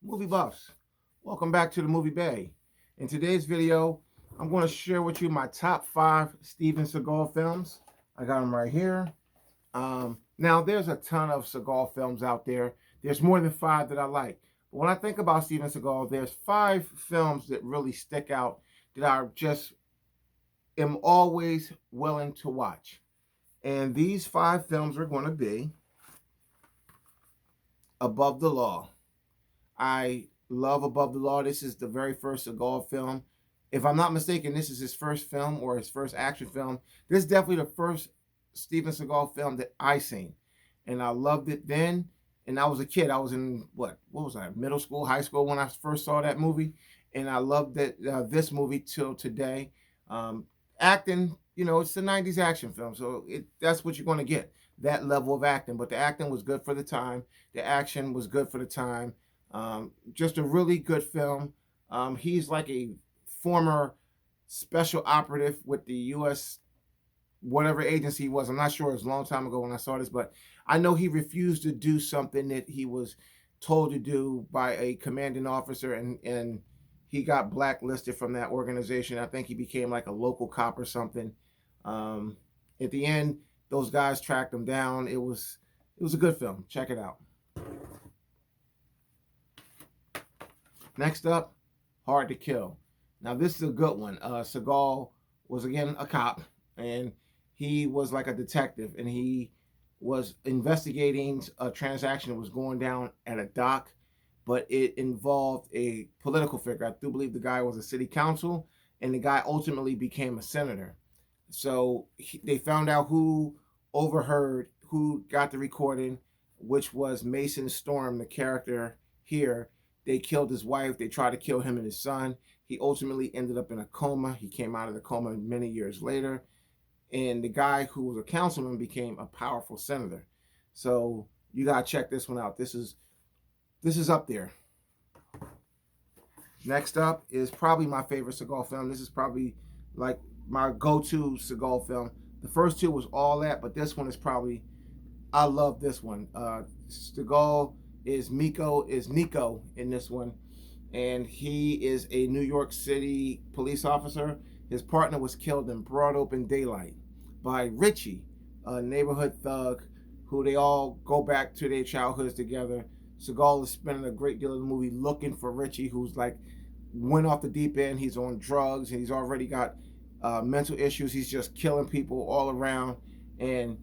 Movie buffs, welcome back to the Movie Bay. In today's video, I'm going to share with you my top 5 Steven Seagal films. I got them right here. Now, there's a ton of Seagal films out there. There's more than 5 that I like. But when I think about Steven Seagal, there's 5 films that really stick out that I just am always willing to watch. And these 5 films are going to be Above the Law. I love Above the Law. This is the very first Seagal film. If I'm not mistaken, this is his first film or his first action film. This is definitely the first Steven Seagal film that I seen. And I loved it then. And I was a kid. I was in, what was I, middle school, high school when I first saw that movie. And I loved it, this movie till today. Acting, it's the 90s action film. So that's what you're going to get, that level of acting. But the acting was good for the time. The action was good for the time. Just a really good film. He's like a former special operative with the U.S. whatever agency he was. I'm not sure. It was a long time ago when I saw this, but I know he refused to do something that he was told to do by a commanding officer, and he got blacklisted from that organization. I think he became like a local cop or something. At the end, those guys tracked him down. It was a good film. Check it out. Next up, Hard to Kill. Now, this is a good one. Seagal was, again, a cop, and he was like a detective, and he was investigating a transaction that was going down at a dock, but it involved a political figure. I do believe the guy was a city council, and the guy ultimately became a senator. So they found out who overheard, who got the recording, which was Mason Storm, the character here. They killed his wife. They tried to kill him and his son. He ultimately ended up in a coma. He came out of the coma many years later. And the guy who was a councilman became a powerful senator. So you got to check this one out. This is up there. Next up is probably my favorite Seagal film. This is probably like my go-to Seagal film. The first two was all that, but this one is probably, I love this one. Seagal is Nico in this one, and he is a New York City police officer. His partner was killed in broad open daylight by Richie, a neighborhood thug who they all go back to their childhoods together. Seagal is spending a great deal of the movie looking for Richie, who's like went off the deep end. He's on drugs, and he's already got mental issues. He's just killing people all around, and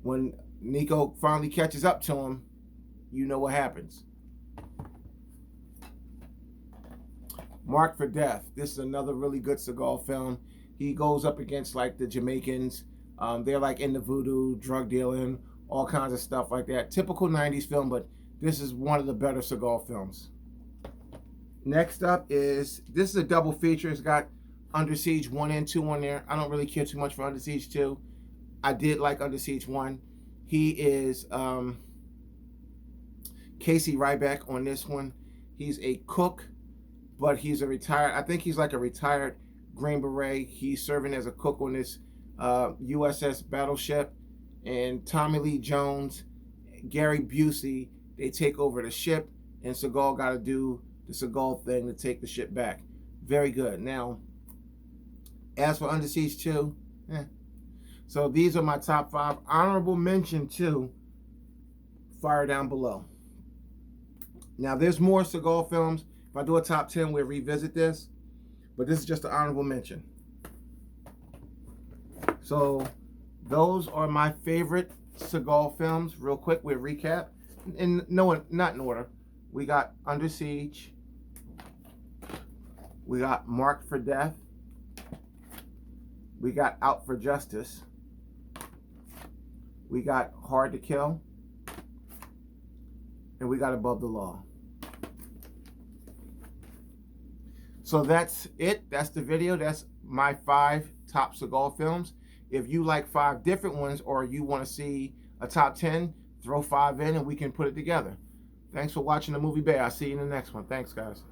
when Nico finally catches up to him, you know what happens. Marked for Death. This is another really good Seagal film. He goes up against like the Jamaicans. They're like into voodoo, drug dealing, all kinds of stuff like that. Typical 90s film, but this is one of the better Seagal films. Next up is, this is a double feature. It's got Under Siege 1 and 2 on there. I don't really care too much for Under Siege 2. I did like Under Siege 1. He is Casey Ryback on this one. He's a cook, but he's a retired, I think he's like a retired Green Beret. He's serving as a cook on this USS Battleship. And Tommy Lee Jones, Gary Busey, they take over the ship, and Seagal got to do the Seagal thing to take the ship back. Very good. Now, as for Under Siege 2, so these are my top 5. Honorable mention to Fire Down Below. Now, there's more Seagal films. If I do a top 10, we'll revisit this. But this is just an honorable mention. So, those are my favorite Seagal films. Real quick, we'll recap. Not in order. We got Under Siege. We got Marked for Death. We got Out for Justice. We got Hard to Kill. And we got Above the Law. So that's it. That's the video. That's my 5 top Seagal films. If you like 5 different ones, or you want to see a top 10, throw 5 in and we can put it together. Thanks for watching the Movie Bay. I'll see you in the next one. Thanks, guys.